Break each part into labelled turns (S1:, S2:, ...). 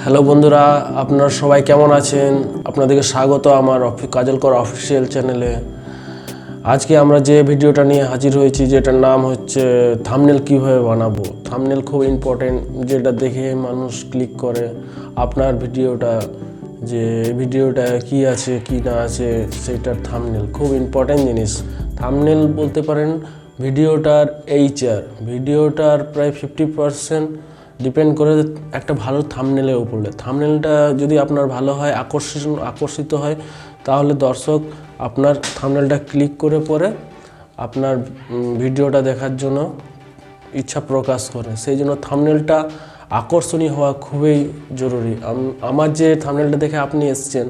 S1: Hello বন্ধুরা, আপনারা সবাই কেমন আছেন? আপনাদেরকে স্বাগত আমার কাজলকর অফিসিয়াল চ্যানেলে। আজকে আমরা যে ভিডিওটা নিয়ে হাজির হয়েছি, যেটার নাম হচ্ছে থাম্বনেল কীভাবে বানাবো। থাম্বনেল খুব ইম্পর্টেন্ট, যেটা দেখে মানুষ ক্লিক করে আপনার ভিডিওটা, যে ভিডিওটা কি আছে কি না আছে সেটার থাম্বনেল খুব ইম্পর্টেন্ট জিনিস। থাম্বনেল বলতে পারেন ভিডিওটার ভিডিওটার প্রায় 50% ডিপেন্ড করে একটা ভালো থাম্বনেলের উপরে। থাম্বনেলটা যদি আপনার ভালো হয়, আকর্ষিত হয়, তাহলে দর্শক আপনার থাম্বনেলটা ক্লিক করে পরে আপনার ভিডিওটা দেখার জন্য ইচ্ছা প্রকাশ করে। সেই জন্য থাম্বনেলটা আকর্ষণীয় হওয়া খুবই জরুরি। আমার যে থাম্বনেলটা দেখে আপনি এসেছেন,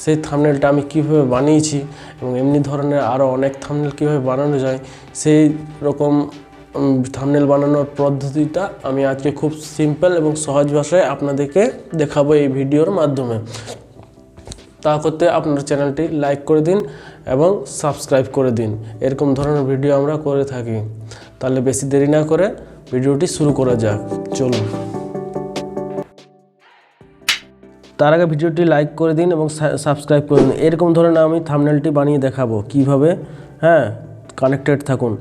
S1: সেই থাম্বনেলটা আমি কীভাবে বানিয়েছি এবং এমনি ধরনের আরও অনেক থাম্বনেল কীভাবে বানানো যায়, সেই রকম থাম্বনেল বানানোর পদ্ধতিটা আমি আজকে খুব সিম্পল এবং সহজ ভাষায় আপনাদেরকে দেখাবো এই ভিডিওর মাধ্যমে। তা করতে আপনার চ্যানেলটি লাইক করে দিন এবং সাবস্ক্রাইব করে দিন। এরকম ধরনের ভিডিও আমরা করে থাকি। তাহলে বেশি দেরি না করে ভিডিওটি শুরু করা যাক, চলুন। তার আগে ভিডিওটি লাইক করে দিন এবং সাবস্ক্রাইব করে দিন। এরকম ধরনের আমি থাম্বনেলটি বানিয়ে দেখাবো কিভাবে। কানেক্টেড থাকুন।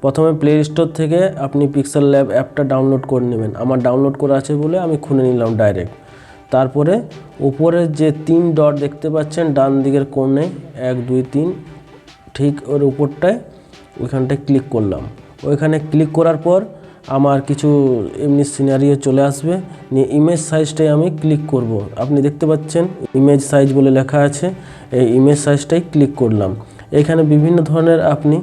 S1: প্রথমে প্লে স্টোর থেকে আপনি পিক্সেল ল্যাব অ্যাপটা ডাউনলোড করে নেবেন। আমার ডাউনলোড করা আছে বলে আমি খুলে নিলাম ডাইরেক্ট। তারপরে উপরে যে 3 ডট দেখতে পাচ্ছেন ডান দিকের কোণে, 1 2 3, ঠিক ওর উপরটায় ওইখানটায় ক্লিক করলাম। ওইখানে ক্লিক করার পর আমার কিছু এমনি সিনারিও চলে আসবে। নিয়ে ইমেজ সাইজটাই আমি ক্লিক করব। আপনি দেখতে পাচ্ছেন ইমেজ সাইজ বলে লেখা আছে, এই ইমেজ সাইজটাই ক্লিক করলাম। এখানে বিভিন্ন ধরনের আপনি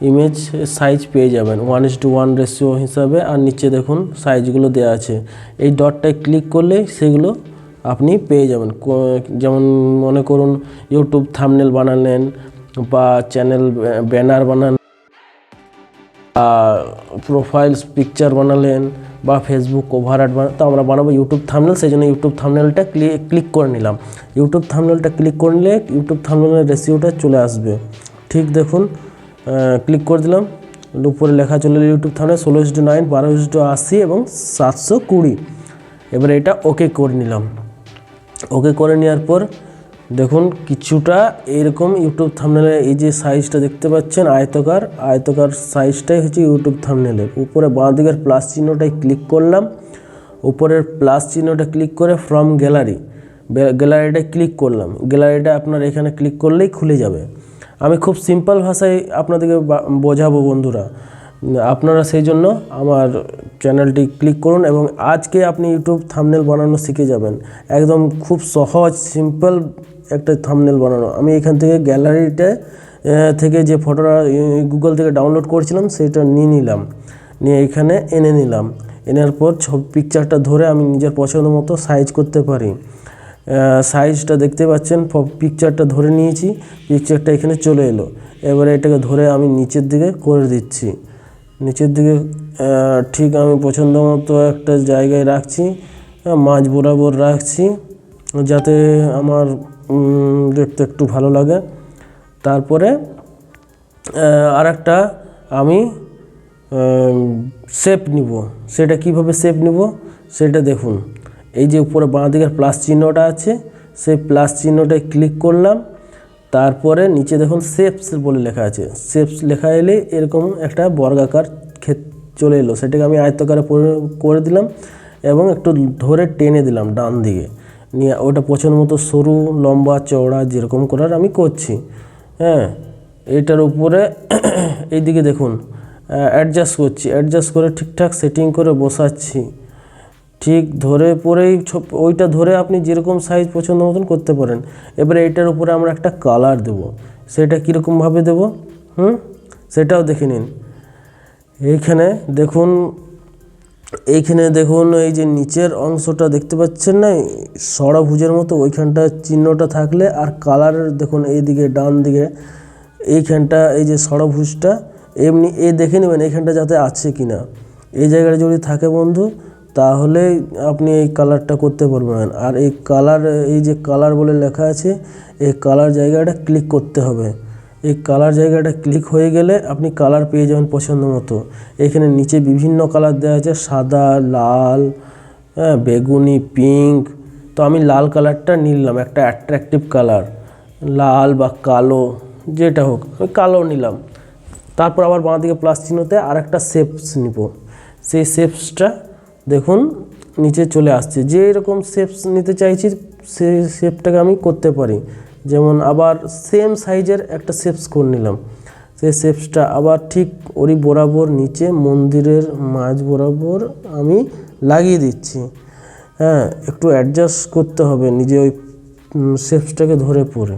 S1: ইমেজ সাইজ পেয়ে যাবেন 1:1 রেশিও হিসাবে, আর নিচে দেখুন সাইজগুলো দেওয়া আছে। এই ডটটায় ক্লিক করলে সেগুলো আপনি পেয়ে যাবেন। যেমন মনে করুন ইউটিউব থাম্বনেল বানালেন, বা চ্যানেল ব্যানার বানালেন, প্রোফাইলস পিকচার বানালেন, বা ফেসবুক কভার আর্ট তো আমরা বানাবো ইউটিউব থাম্বনেল। সেই জন্য ইউটিউব থাম্বনেলটা ক্লিক করে নিলাম। ইউটিউব থাম্বনেলটা ক্লিক করে নিলে ইউটিউব থাম্বনেলের রেশিওটা চলে আসবে। ঠিক দেখুন, ক্লিক করে দিলাম, উপরে লেখা চলে এলো ইউটিউব থাম্বনেল 16:9, 12:80 এবং 720। এবারে এটা ওকে করে নিলাম। ওকে করে নেওয়ার পর দেখুন কিছুটা এরকম ইউটিউব থাম্বনেলের এই যে সাইজটা দেখতে পাচ্ছেন, আয়তকার সাইজটাই হচ্ছে ইউটিউব থাম্বনেলের। উপরে বাঁ দিকের প্লাস চিহ্নটাই ক্লিক করলাম। উপরের প্লাস চিহ্নটা ক্লিক করে ফ্রম গ্যালারিটা ক্লিক করলাম। গ্যালারিটা আপনার এখানে ক্লিক করলেই খুলে যাবে। আমি খুব সিম্পল ভাষায় আপনাদেরকে বোঝাবো বন্ধুরা, আপনারা সেই জন্য আমার চ্যানেলটি ক্লিক করুন এবং আজকে আপনি ইউটিউব থাম্বনেল বানানো শিখে যাবেন। একদম খুব সহজ সিম্পল একটা থাম্বনেল বানানো। আমি এখান থেকে গ্যালারিটা থেকে যে ফটোটা গুগল থেকে ডাউনলোড করেছিলাম সেটা নিয়ে এখানে এনে নিলাম। এনার পর পিকচারটা ধরে আমি নিজের পছন্দ মতো সাইজ করতে পারি। সাইজটা দেখতে পাচ্ছেন, পিকচারটা ধরে নিয়েছি, পিকচারটা এখানে চলে এলো। এবারে এটাকে ধরে আমি নিচের দিকে করে দিচ্ছি। নিচের দিকে ঠিক আমি পছন্দ মতো একটা জায়গায় রাখছি, মাঝ বরাবর রাখছি, যাতে আমার দেখতে একটু ভালো লাগে। তারপরে আরেকটা আমি শেপ নিব। সেটা কিভাবে শেপ নিব সেটা দেখুন। এই যে উপরে বাঁ দিকের প্লাস চিহ্নটা আছে, সেই প্লাস চিহ্নটায় ক্লিক করলাম। তারপরে নিচে দেখুন শেপস বলে লেখা আছে। শেপস লেখা এলে এরকম একটা বর্গাকার চলে এলো। সেটাকে আমি আয়তাকারে করে দিলাম এবং একটু ধরে টেনে দিলাম ডান দিকে নিয়ে। ওটা পছন্দ মতো সরু লম্বা চওড়া যেরকম করার আমি করছি। এটার উপরে এইদিকে দেখুন অ্যাডজাস্ট করছি, অ্যাডজাস্ট করে ঠিকঠাক সেটিং করে বসাচ্ছি। ঠিক ধরে পরেই ওইটা ধরে আপনি যেরকম সাইজ পছন্দ মতন করতে পারেন। এবারে এইটার উপরে আমরা একটা কালার দেব। সেটা কীরকমভাবে দেব সেটাও দেখে নিন। এইখানে দেখুন এই যে নিচের অংশটা দেখতে পাচ্ছেন না, ষড়ভুজের মতো, ওইখানটা চিহ্নটা থাকলে আর কালারের দেখুন এইদিকে ডান দিকে এইখানটা এই যে ষড়ভুজটা এমনি দেখে নেবেন এইখানটা যাতে আছে কি না। এই জায়গাটা যদি থাকে বন্ধু, তাহলে আপনি এই কালারটা করতে পারবেন। আর এই যে কালার বলে লেখা আছে, এই কালার জায়গাটা ক্লিক করতে হবে। এই কালার জায়গাটা ক্লিক হয়ে গেলে আপনি কালার পেয়ে যাবেন পছন্দ মতো। এখানে নিচে বিভিন্ন কালার দেওয়া আছে, সাদা, লাল, বেগুনি, পিঙ্ক। তো আমি লাল কালারটা নিলাম, একটা অ্যাট্রাকটিভ কালার, লাল বা কালো যেটা হোক, আমি কালো নিলাম। তারপর আবার বাঁ দিকে প্লাস চিহ্নতে আর একটা শেপস নিব, সেই শেপসটা দেখুন নিচে চলে আসছে। যে এরকম শেপস নিতে চাইছি সেই শেপটাকে আমি করতে পারি। যেমন আবার সেম সাইজের একটা শেপস করে নিলাম, সেই শেপসটা আবার ঠিক ওরই বরাবর নিচে মন্দিরের মাঝ বরাবর আমি লাগিয়ে দিচ্ছি। হ্যাঁ, একটু অ্যাডজাস্ট করতে হবে নিজে ওই শেপসটাকে ধরে পড়ে।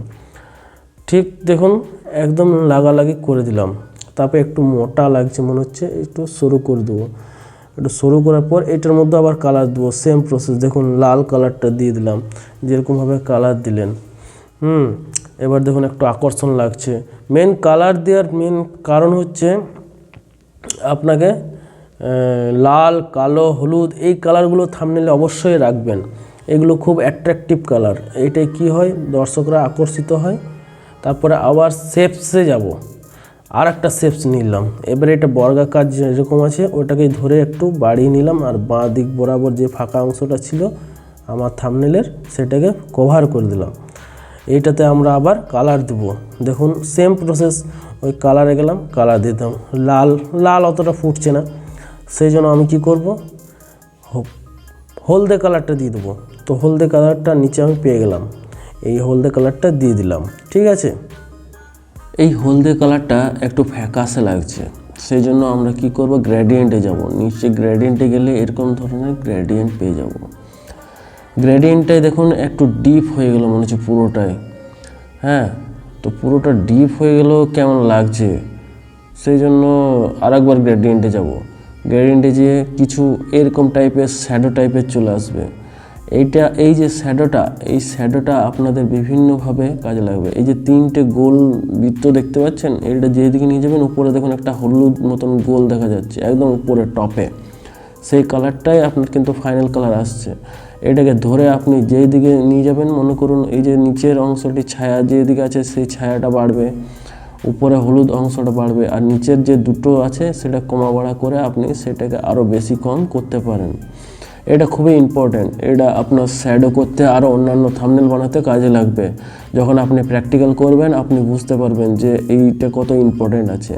S1: ঠিক দেখুন একদম লাগালাগি করে দিলাম। তারপরে একটু মোটা লাগছে মনে হচ্ছে, একটু সরু করে দেবো। একটু সরু করার পর এটার মধ্যে আবার কালার দেবো, সেম প্রসেস। দেখুন লাল কালারটা দিয়ে দিলাম, যেরকমভাবে কালার দিলেন। এবার দেখুন একটু আকর্ষণ লাগছে। মেন কালার দেওয়ার মেন কারণ হচ্ছে আপনাকে লাল, কালো, হলুদ এই কালারগুলো থাম্বনেলে অবশ্যই রাখবেন। এগুলো খুব অ্যাট্রাকটিভ কালার, এইটাই কি হয় দর্শকরা আকর্ষিত হয়। তারপরে আবার শেপসে যাব, আর একটা শেপস নিলাম। এবারে এটা বর্গাকার যেরকম আছে ওটাকে ধরে একটু বাড়িয়ে নিলাম, আর বাঁ দিক বরাবর যে ফাঁকা অংশটা ছিল আমার থাম্বনেলের সেটাকে কভার করে দিলাম। এইটাতে আমরা আবার কালার দেব। দেখুন সেম প্রসেস, ওই কালারে গেলাম, কালার দিতাম। লাল অতটা ফুটছে না, সেই জন্য আমি কি করব, হলদে কালারটা দিয়ে দেবো। তো হলদে কালারটা নিচে আমি পেয়ে গেলাম, এই হলদে কালারটা দিয়ে দিলাম। ঠিক আছে, এই হলদে কালারটা একটু ফ্যাকাশে লাগছে, সেই জন্য আমরা কি করব, গ্রেডিয়েন্টে যাব। নিচে গ্রেডিয়েন্টে গেলে এরকম ধরনের গ্রেডিয়েন্ট পেয়ে যাব। গ্রেডিয়েন্টটাই দেখুন একটু ডিপ হয়ে গেল মনে হচ্ছে পুরোটাই। হ্যাঁ, তো পুরোটা ডিপ হয়ে গেল, কেমন লাগছে, সেই জন্য আরেকবার গ্রেডিয়েন্টে যাব। গ্রেডিয়েন্টে যেয়ে কিছু এরকম টাইপের শ্যাডো টাইপের চলে আসবে। এই যে শ্যাডোটা, এই শ্যাডোটা আপনাদের বিভিন্নভাবে কাজে লাগবে। এই যে তিনটে গোল বৃত্ত দেখতে পাচ্ছেন, এটা যেদিকে নিয়ে যাবেন উপরে দেখুন একটা হলুদ মতন গোল দেখা যাচ্ছে একদম উপরে টপে, সেই কালারটাই আপনার কিন্তু ফাইনাল কালার আসছে। এটাকে ধরে আপনি যেই দিকে নিয়ে যাবেন, মনে করুন এই যে নিচের অংশটি ছায়া যেদিকে আছে সেই ছায়াটা বাড়বে, উপরে হলুদ অংশটা বাড়বে, আর নিচের যে দুটো আছে সেটা কমা বাড়া করে আপনি সেটাকে আরও বেশি কম করতে পারেন। এটা খুবই ইম্পর্ট্যান্ট, এটা আপনার শ্যাডো করতে আরও অন্যান্য থাম্বনেল বানাতে কাজে লাগবে। যখন আপনি প্র্যাকটিক্যাল করবেন আপনি বুঝতে পারবেন যে এইটা কত ইম্পর্ট্যান্ট আছে।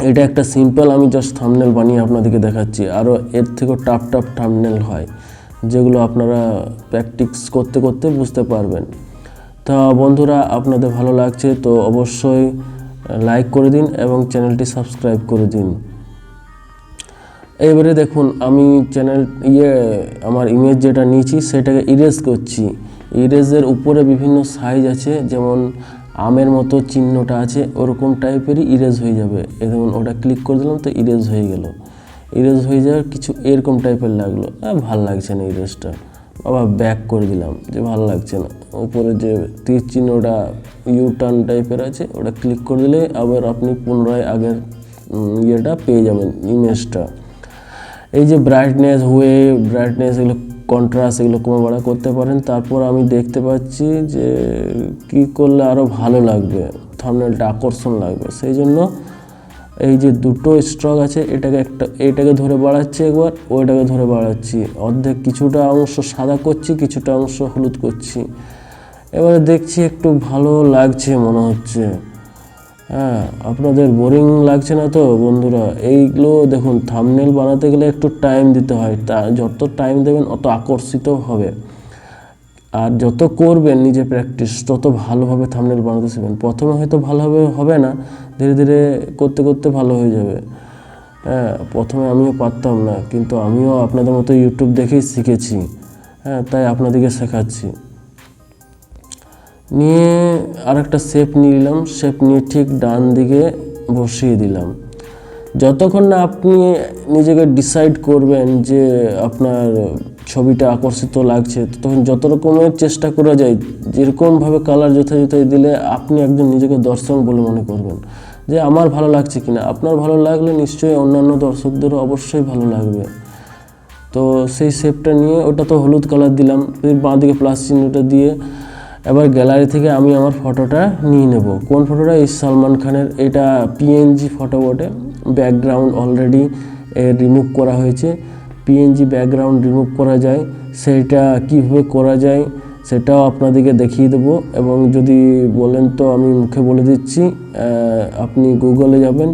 S1: এটা একটা সিম্পল আমি জাস্ট থাম্বনেল বানিয়ে আপনাদেরকে দেখাচ্ছি, আরও এর থেকেও টাফ থাম্বনেল হয় যেগুলো আপনারা প্র্যাকটিস করতে করতে বুঝতে পারবেন। তা বন্ধুরা, আপনাদের ভালো লাগছে তো অবশ্যই লাইক করে দিন এবং চ্যানেলটি সাবস্ক্রাইব করে দিন। এবারে দেখুন আমি আমার ইমেজ যেটা নিয়েছি সেটাকে ইরেজ করছি। ইরেজের উপরে বিভিন্ন সাইজ আছে, যেমন আমের মতো চিহ্নটা আছে ওরকম টাইপেরই ইরেজ হয়ে যাবে। দেখুন ওটা ক্লিক করে দিলাম তো ইরেজ হয়ে গেল। ইরেজ হয়ে যাওয়ার কিছু এরকম টাইপের লাগলো, ভালো লাগছে না ইরেজটা, আবার ব্যাক করে দিলাম যে ভালো লাগছে না। উপরে যে তীর চিহ্নটা ইউটার্ন টাইপের আছে ওটা ক্লিক করে দিলে আবার আপনি পুনরায় আগের ইয়েটা পেয়ে যাবেন, ইমেজটা। এই যে ব্রাইটনেস এগুলো কন্ট্রাস্ট এগুলো কমে বাড়া করতে পারেন। তারপর আমি দেখতে পাচ্ছি যে কি করলে আরও ভালো লাগবে, থাম্বনেলটা আকর্ষণ লাগবে, সেই জন্য এই যে দুটো স্ট্রোক আছে এটাকে ধরে বাড়াচ্ছি একবার, ওইটাকে ধরে বাড়াচ্ছি, অর্ধেক কিছুটা অংশ সাদা করছি, কিছুটা অংশ হলুদ করছি। এবারে দেখছি একটু ভালো লাগছে মনে হচ্ছে। হ্যাঁ, আপনাদের বোরিং লাগছে না তো বন্ধুরা? এইগুলো দেখুন থাম্বনেল বানাতে গেলে একটু টাইম দিতে হয়, যত টাইম দেবেন অত আকর্ষিত হবে। আর যত করবেন নিজে প্র্যাকটিস তত ভালোভাবে থাম্বনেল বানাতে শিখবেন। প্রথমে হয়তো ভালোভাবে হবে না, ধীরে ধীরে করতে করতে ভালো হয়ে যাবে। হ্যাঁ, প্রথমে আমিও পারতাম না, কিন্তু আমিও আপনাদের মতো ইউটিউব দেখেই শিখেছি। হ্যাঁ, তাই আপনাদেরকে শেখাচ্ছি। নিয়ে আরেকটা শেপ নিলাম, শেপ নিয়ে ঠিক ডান দিকে বসিয়ে দিলাম। যতক্ষণ না আপনি নিজেকে ডিসাইড করবেন যে আপনার ছবিটা আকর্ষিত লাগছে, তখন যত রকমের চেষ্টা করা যায়, যেরকমভাবে কালার যথাযথ দিলে আপনি একজন নিজেকে দর্শক বলে মনে করবেন যে আমার ভালো লাগছে কিনা। আপনার ভালো লাগলে নিশ্চয়ই অন্যান্য দর্শকদেরও অবশ্যই ভালো লাগবে। তো সেই শেপটা নিয়ে ওটা তো হলুদ কালার দিলাম, বাঁ দিকে প্লাস চিহ্নটা দিয়ে এবার গ্যালারি থেকে আমি আমার ফটোটা নিয়ে নেব। কোন ফটোটা? এই সালমান খানের, এটা পিএনজি ফটো বটে, ব্যাকগ্রাউন্ড অলরেডি রিমুভ করা হয়েছে। পিএনজি ব্যাকগ্রাউন্ড রিমুভ করা যায়, সেইটা কীভাবে করা যায় সেটাও আপনাদেরকে দেখিয়ে দেবো। এবং যদি বলেন তো আমি মুখে বলে দিচ্ছি। আপনি গুগলে যাবেন,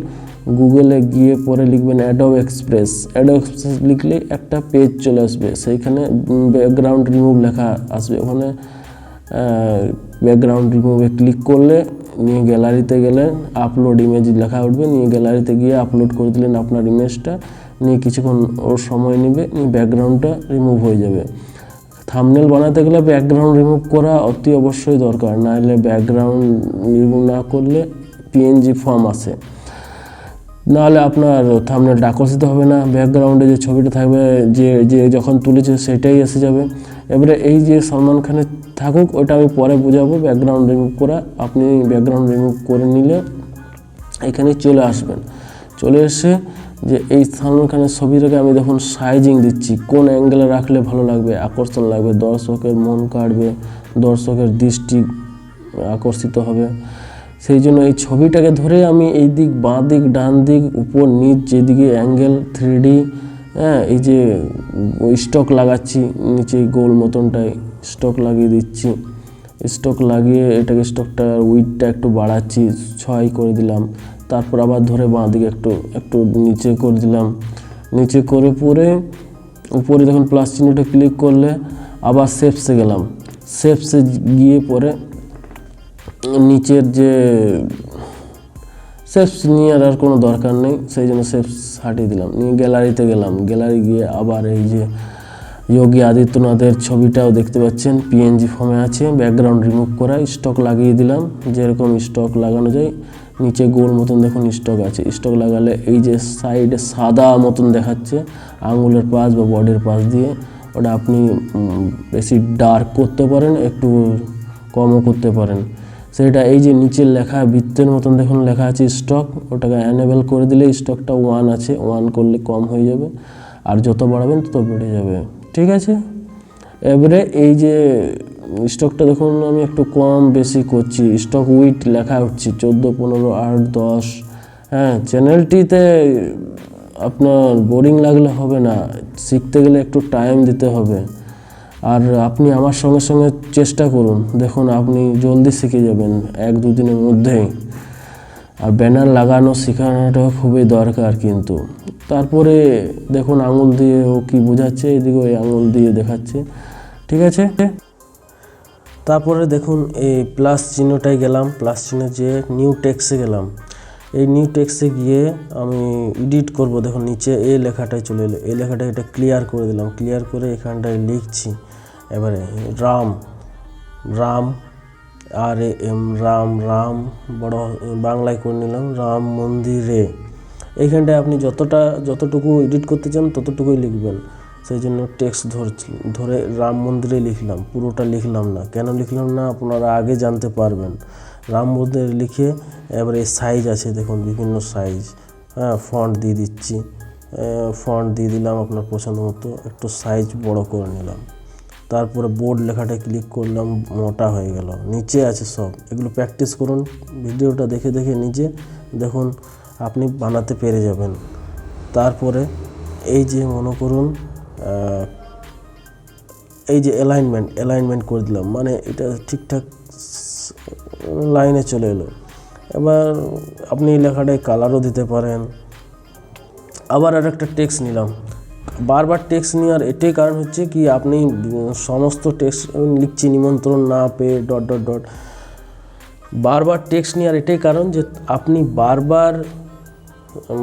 S1: গুগলে গিয়ে পরে লিখবেন অ্যাডোব এক্সপ্রেস। অ্যাডোব এক্সপ্রেস লিখলে একটা পেজ চলে আসবে, সেইখানে ব্যাকগ্রাউন্ড রিমুভ লেখা আসবে। ওখানে ব্যাকগ্রাউন্ড রিমুভে ক্লিক করলে নিয়ে গ্যালারিতে গেলেন, আপলোড ইমেজ লেখা উঠবে, নিয়ে গ্যালারিতে গিয়ে আপলোড করে দিলেন আপনার ইমেজটা, নিয়ে কিছুক্ষণ ওর সময় নেবে, নিয়ে ব্যাকগ্রাউন্ডটা রিমুভ হয়ে যাবে। থাম্বনেল বানাতে গেলে ব্যাকগ্রাউন্ড রিমুভ করা অতি অবশ্যই দরকার, নাহলে ব্যাকগ্রাউন্ড রিমুভ না করলে পিএনজি ফর্ম আসে, নাহলে আপনার থাম্বনেলটা আকর্ষিত হবে না, ব্যাকগ্রাউন্ডে যে ছবিটা থাকবে যে যে যখন তুলেছে সেটাই এসে যাবে। এবারে এই যে সলমান খানের থাকুক ওটা আমি পরে বোঝাবো, ব্যাকগ্রাউন্ড রিমুভ করা। আপনি ব্যাকগ্রাউন্ড রিমুভ করে নিলে এখানে চলে আসবেন, চলে এসে যে এই সলমান খানের ছবিটাকে আমি দেখুন সাইজিং দিচ্ছি, কোন অ্যাঙ্গেলে রাখলে ভালো লাগবে, আকর্ষণ লাগবে, দর্শকের মন কাড়বে, দর্শকের দৃষ্টি আকর্ষিত হবে। সেই জন্য এই ছবিটাকে ধরে আমি এই দিক, বাঁ দিক, ডান দিক, উপর নিচ যেদিকে অ্যাঙ্গেল 3D, এই যে স্টক লাগাচ্ছি নিচে গোল মতনটায় স্টক লাগিয়ে দিচ্ছি। স্টক লাগিয়ে এটাকে স্টকটা উইডটা একটু বাড়াচ্ছি, 6 করে দিলাম। তারপর আবার ধরে বাঁ দিকে একটু নিচে করে দিলাম। নিচে করে পরে উপরে দেখুন প্লাস চিহ্নটা ক্লিক করলে আবার শেপসে গেলাম। শেপসে গিয়ে পরে নিচের যে শেপস নিয়ে আর কোনো দরকার নেই, সেই জন্য শেপস হাটিয়ে দিলাম। নিয়ে গ্যালারিতে গেলাম, গ্যালারি গিয়ে আবার এই যে যোগী আদিত্যনাথের ছবিটাও দেখতে পাচ্ছেন পিএনজি ফর্মে আছে, ব্যাকগ্রাউন্ড রিমুভ করা, স্টক লাগিয়ে দিলাম যেরকম স্টক লাগানো যায়। নিচে গোল মতন দেখুন স্টক আছে, স্টক লাগালে এই যে সাইডে সাদা মতন দেখাচ্ছে আঙুলের পাশ বা বডির পাশ দিয়ে, ওটা আপনি বেশি ডার্ক করতে পারেন, একটু কমও করতে পারেন। সেটা এই যে নিচের লেখা বৃত্তের মতন দেখুন লেখা আছে স্টক, ওটাকে অ্যানেবল করে দিলে স্টকটা 1 আছে, 1 করলে কম হয়ে যাবে, আর যত বাড়াবেন তত বেড়ে যাবে। ঠিক আছে, এবারে এই যে স্টকটা দেখুন আমি একটু কম বেশি করছি, স্টক উইট লেখা উঠছে 14, 15, 8, 10। চ্যানেলটিতে আপনার বোরিং লাগলে হবে না, শিখতে গেলে একটু টাইম দিতে হবে। আর আপনি আমার সঙ্গে সঙ্গে চেষ্টা করুন, দেখুন আপনি জলদি শিখে যাবেন 1-2 দিনের মধ্যেই। আর ব্যানার লাগানো শেখানোটা খুবই দরকার কিন্তু। তারপরে দেখুন আঙুল দিয়ে ও কি বোঝাচ্ছে, এদিকে ওই আঙুল দিয়ে দেখাচ্ছে। ঠিক আছে, তারপরে দেখুন এই প্লাস চিহ্নটায় গেলাম, প্লাস চিহ্ন যে নিউ টেক্সে গেলাম। এই নিউ টেক্সে গিয়ে আমি এডিট করব, দেখুন নিচে এই লেখাটাই চলে এলো, এই লেখাটা এটা ক্লিয়ার করে দিলাম। ক্লিয়ার করে এখানটায় লিখছি এবারে রাম, RAM, রাম বড় বাংলায় করে নিলাম, রাম মন্দিরে। এইখানটায় আপনি যতটুকু এডিট করতে চান ততটুকুই লিখবেন। সেই জন্য টেক্সট ধরে রাম মন্দিরে লিখলাম, পুরোটা লিখলাম না। কেন লিখলাম না আপনারা আগে জানতে পারবেন। রাম মন্দিরে লিখে এবারে সাইজ আছে দেখুন বিভিন্ন সাইজ, ফন্ট দিয়ে দিচ্ছি, ফন্ট দিয়ে দিলাম আপনার পছন্দ মতো, একটু সাইজ বড় করে নিলাম। তারপরে বোর্ড লেখাটা ক্লিক করলাম, মোটা হয়ে গেল, নিচে আছে সব। এগুলো প্র্যাকটিস করুন, ভিডিওটা দেখে দেখে নিজে দেখুন, আপনি বানাতে পেরে যাবেন। তারপরে এই যে মনে করুন এই যে অ্যালাইনমেন্ট করে দিলাম, মানে এটা ঠিকঠাক লাইনে চলে এলো। এবার আপনি লেখাটায় কালারও দিতে পারেন। আবার আর একটা টেক্সট নিলাম, বারবার টেক্সট নেওয়ার এটাই কারণ হচ্ছে কি আপনি সমস্ত টেক্সট লিখছি নিমন্ত্রণ না পেয়ে ... বারবার টেক্সট নেওয়ার এটাই কারণ যে আপনি বারবার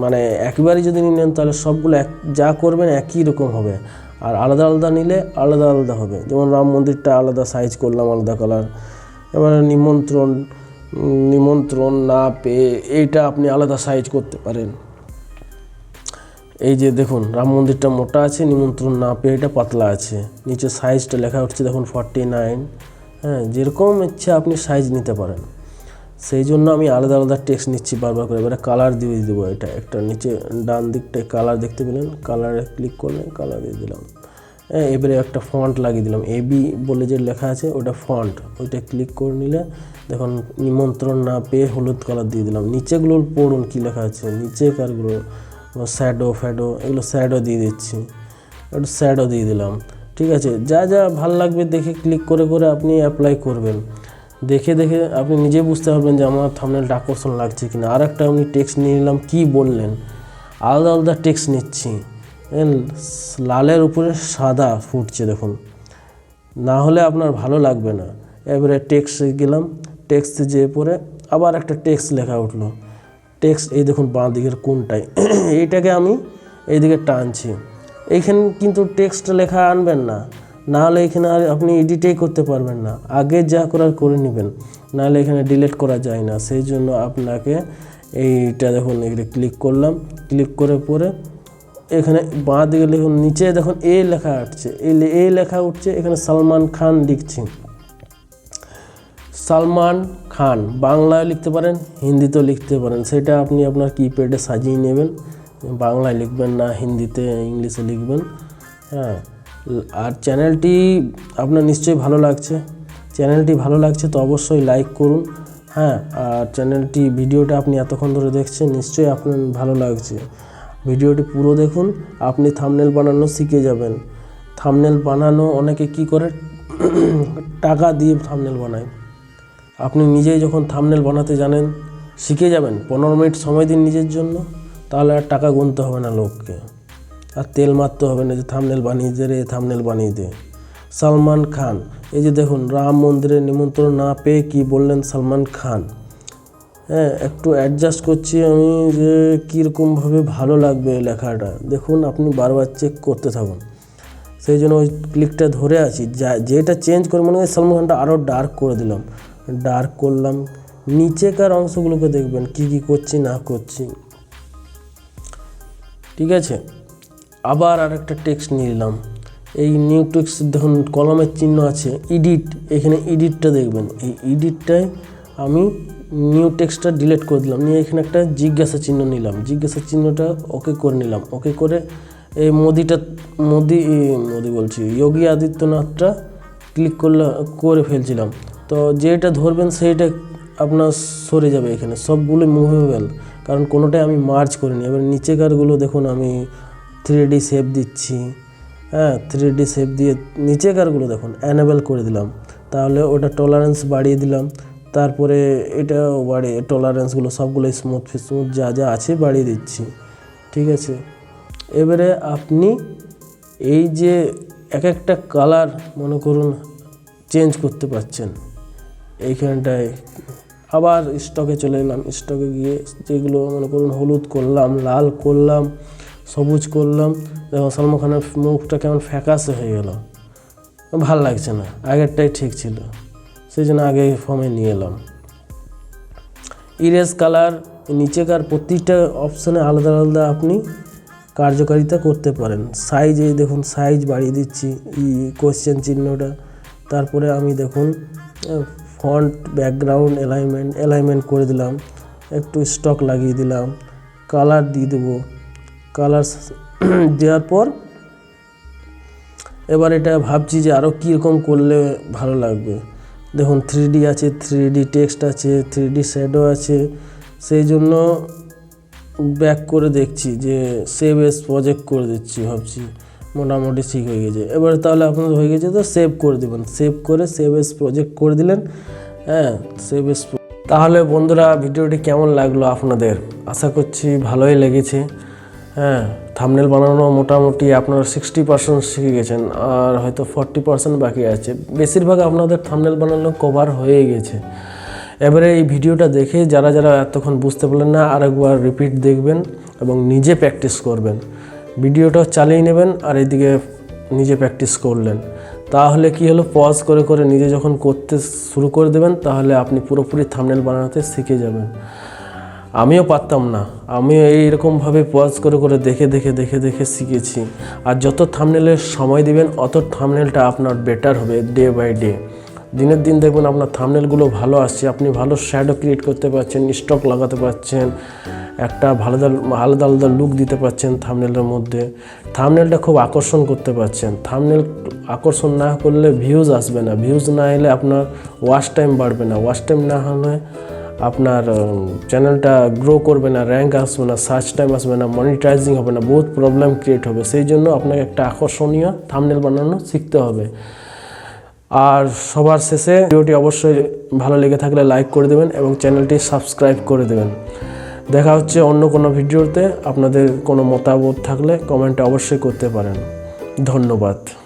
S1: মানে একবারই যদি নেন তাহলে সবগুলো যা করবেন একই রকম হবে, আর আলাদা আলাদা নিলে আলাদা আলাদা হবে। যেমন রাম মন্দিরটা আলাদা সাইজ করলাম, আলাদা কালার। এবার নিমন্ত্রণ না পেয়ে এইটা আপনি আলাদা সাইজ করতে পারেন। এই যে দেখুন রাম মন্দিরটা মোটা আছে, নিমন্ত্রণ না পেয়ে এটা পাতলা আছে। নিচে সাইজটা লেখা উঠছে দেখুন 49। যেরকম ইচ্ছা আপনি সাইজ নিতে পারেন। সেই জন্য আমি আলাদা আলাদা টেক্সট নিচ্ছি বারবার করে। এবারে কালার দিয়ে দেবো, এটা একটা নিচে ডান দিকটায় কালার দেখতে পেলেন, কালারে ক্লিক করলেন, কালার দিয়ে দিলাম। এবারে একটা ফন্ট লাগিয়ে দিলাম, AB বলে যে লেখা আছে ওটা ফন্ট, ওইটা ক্লিক করে নিলে দেখুন নিমন্ত্রণ না পেয়ে হলুদ কালার দিয়ে দিলাম। নিচেগুলো পড়ুন কি লেখা আছে, নিচে কারগুলো শ্যাডো এগুলো শ্যাডো দিয়ে দিচ্ছি, একটু শ্যাডো দিয়ে দিলাম। ঠিক আছে, যা যা ভাল লাগবে দেখে ক্লিক করে করে আপনি অ্যাপ্লাই করবেন। দেখে দেখে আপনি নিজে বুঝতে পারবেন যে আমার থাম্বনেলটা আকর্ষণ লাগছে কিনা। আর একটা আমি টেক্সট নিয়ে নিলাম, কী বললেন, আলাদা আলাদা টেক্সট নিচ্ছি। লালের উপরে সাদা ফুটছে দেখুন, না হলে আপনার ভালো লাগবে না। এবারে টেক্সটে গেলাম, টেক্সটে যেয়ে পরে আবার একটা টেক্সট লেখা উঠলো। টেক্সট এই দেখুন বাঁ দিকের কোণটায়, এইটাকে আমি এইদিকে টানছি। এইখানে কিন্তু টেক্সট লেখা আনবেন না, নাহলে এখানে আর আপনি এডিটেই করতে পারবেন না। আগে যা করার করে নেবেন, নাহলে এখানে ডিলিট করা যায় না। সেই জন্য আপনাকে এইটা দেখুন, এখানে ক্লিক করলাম, ক্লিক করে পরে এখানে বাঁ দিকে লিখুন, নিচে দেখুন এ লেখা উঠছে, এ লেখা উঠছে, এখানে সালমান খান লিখছি। সালমান খান বাংলায় লিখতে পারেন, হিন্দিতেও লিখতে পারেন, সেটা আপনি আপনার কিপ্যাডে সাজিয়ে নেবেন। বাংলায় লিখবেন না, হিন্দিতে ইংলিশে লিখবেন। হ্যাঁ, আর চ্যানেলটি আপনার নিশ্চয়ই ভালো লাগছে। চ্যানেলটি ভালো লাগছে তো অবশ্যই লাইক করুন। হ্যাঁ, আর চ্যানেলটি ভিডিওটা আপনি এতক্ষণ ধরে দেখছেন, নিশ্চয়ই আপনার ভালো লাগছে। ভিডিওটি পুরো দেখুন, আপনি থাম্বনেল বানানো শিখে যাবেন। থাম্বনেল বানানো অনেকে কি করে, টাকা দিয়ে থাম্বনেল বানায়। আপনি নিজেই যখন থাম্বনেল বানাতে জানেন, শিখে যাবেন। 15 মিনিট সময় দিন নিজের জন্য, তাহলে আর টাকা গুনতে হবে না লোককে, আর তেল মারতে হবে না যে থাম্বনেল বানিয়ে দে রে, থাম্বনেল বানিয়ে দে। সালমান খান, এই যে দেখুন, রাম মন্দিরে নিমন্ত্রণ না পেয়ে কি বললেন সালমান খান। হ্যাঁ, একটু অ্যাডজাস্ট করছি আমি যে কীরকমভাবে ভালো লাগবে লেখাটা। দেখুন আপনি বারবার চেক করতে থাকুন। সেই জন্য ওই ক্লিকটা ধরে আছি, যেটা চেঞ্জ করে মনে হয় সালমান খানটা আরও ডার্ক করে দিলাম, ডার্ক করলাম। নিচেকার অংশগুলোকে দেখবেন কি কি করছি না করছি। ঠিক আছে, আবার আরেকটা টেক্সট নিয়ে নিলাম। এই নিউ টেক্সট দেখুন কলমের চিহ্ন আছে, এডিট, এখানে এডিটটা দেখবেন। এই এডিটটায় আমি নিউ টেক্সটটা ডিলিট করে দিলাম, নিয়ে এখানে একটা জিজ্ঞাসা চিহ্ন নিলাম, জিজ্ঞাসা চিহ্নটা ওকে করে নিলাম। ওকে করে এই মোদি বলছি, যোগী আদিত্যনাথটা ক্লিক করে ফেলছিলাম। তো যেটা ধরবেন সেইটা আপনার সরে যাবে, এখানে সবগুলো মুভেবল, কারণ কোনোটাই আমি মার্জ করিনি। এবার নিচেকারগুলো দেখুন আমি 3D শেপ দিচ্ছি। হ্যাঁ, 3D শেপ দিয়ে নিচেকারগুলো দেখুন অ্যানেবল করে দিলাম, তাহলে ওটা টলারেন্স বাড়িয়ে দিলাম। তারপরে এটাও বাড়িয়ে টলারেন্সগুলো সবগুলো স্মুথ যা যা আছে বাড়িয়ে দিচ্ছি। ঠিক আছে, এবারে আপনি এই যে এক একটা কালার মনে করুন চেঞ্জ করতে পারছেন। এইখানটায় আবার স্টকে চলে এলাম, স্টকে গিয়ে যেগুলো মনে করুন হলুদ করলাম, লাল করলাম, সবুজ করলাম। দেখুন সালমান খানের মুখটা কেমন ফ্যাকাশে হয়ে গেল, ভাল লাগছে না, আগেরটাই ঠিক ছিল, সেই জন্য আগে ফর্মে নিয়ে এলাম। ইরেজ কালার, নিচেকার প্রতিটা অপশানে আলাদা আলাদা আপনি কার্যকারিতা করতে পারেন। সাইজ, এই দেখুন সাইজ বাড়িয়ে দিচ্ছি, কোশ্চেন চিহ্নটা। তারপরে আমি দেখুন ফন্ট, ব্যাকগ্রাউন্ড, অ্যালাইনমেন্ট করে দিলাম, একটু স্টক লাগিয়ে দিলাম, কালার দিয়ে দেবো। কালার দেওয়ার পর এবার এটা ভাবছি যে আরও কীরকম করলে ভালো লাগবে। দেখুন 3D আছে, 3D টেক্সট আছে, 3D শ্যাডো আছে। সেই জন্য ব্যাক করে দেখছি যে সেভ এস প্রজেক্ট করে দিচ্ছি, ভাবছি মোটামুটি ঠিক হয়ে গেছে। এবারে তাহলে আপনাদের হয়ে গেছে তো সেভ করে দেবেন, সেভ করে সেভ এস প্রজেক্ট করে দিলেন। হ্যাঁ, সেভ এস। তাহলে বন্ধুরা ভিডিওটি কেমন লাগলো আপনাদের? আশা করছি ভালোই লেগেছে। হ্যাঁ, থাম্বনেল বানানো মোটামুটি আপনারা 60% শিখে গেছেন, আর হয়তো 40% বাকি আছে। বেশিরভাগ আপনাদের থাম্বনেল বানানো কভার হয়ে গেছে। এবারে এই ভিডিওটা দেখে যারা যারা এতক্ষণ বুঝতে পারলেন না, আরেকবার রিপিট দেখবেন এবং নিজে প্র্যাকটিস করবেন। ভিডিওটা চালিয়ে নেবেন আর এদিকে নিজে প্র্যাকটিস করলেন। তাহলে কি হলো, পজ করে করে নিজে যখন করতে শুরু করে দেবেন, তাহলে আপনি পুরোপুরি থাম্বনেল বানাতে শিখে যাবেন। আমিও পারতাম না, আমিও এইরকমভাবে পজ করে করে দেখে দেখে দেখে দেখে শিখেছি। আর যত থাম্বনেলের সময় দিবেন, অত থাম্বনেলটা আপনার বেটার হবে ডে বাই ডে। দিনের দিন দেখবেন আপনার থাম্বনেলগুলো ভালো আসছে, আপনি ভালো শ্যাডো ক্রিয়েট করতে পারছেন, স্টক লাগাতে পারছেন, একটা আলাদা আলাদা লুক দিতে পারছেন থাম্বনেলের মধ্যে। থাম্বনেলটা খুব আকর্ষণ করতে পারছেন। থাম্বনেল আকর্ষণ না করলে ভিউজ আসবে না, ভিউজ না এলে আপনার ওয়াচ টাইম বাড়বে না, ওয়াচ টাইম না হলে আপনার চ্যানেলটা গ্রো করবে না, র্যাঙ্ক আসবে না, সার্চ টাইম আসবে না, মনিটাইজিং হবে না, বহুত প্রবলেম ক্রিয়েট হবে। সেই জন্য আপনাকে একটা আকর্ষণীয় থাম্বনেল বানানো শিখতে হবে। আর সবার শেষে ভিডিওটি অবশ্যই ভালো লেগে থাকলে লাইক করে দেবেন এবং চ্যানেলটি সাবস্ক্রাইব করে দেবেন। দেখা হচ্ছে অন্য কোনো ভিডিওতে। আপনাদের কোনো মতামত থাকলে কমেন্টে অবশ্যই করতে পারেন। ধন্যবাদ।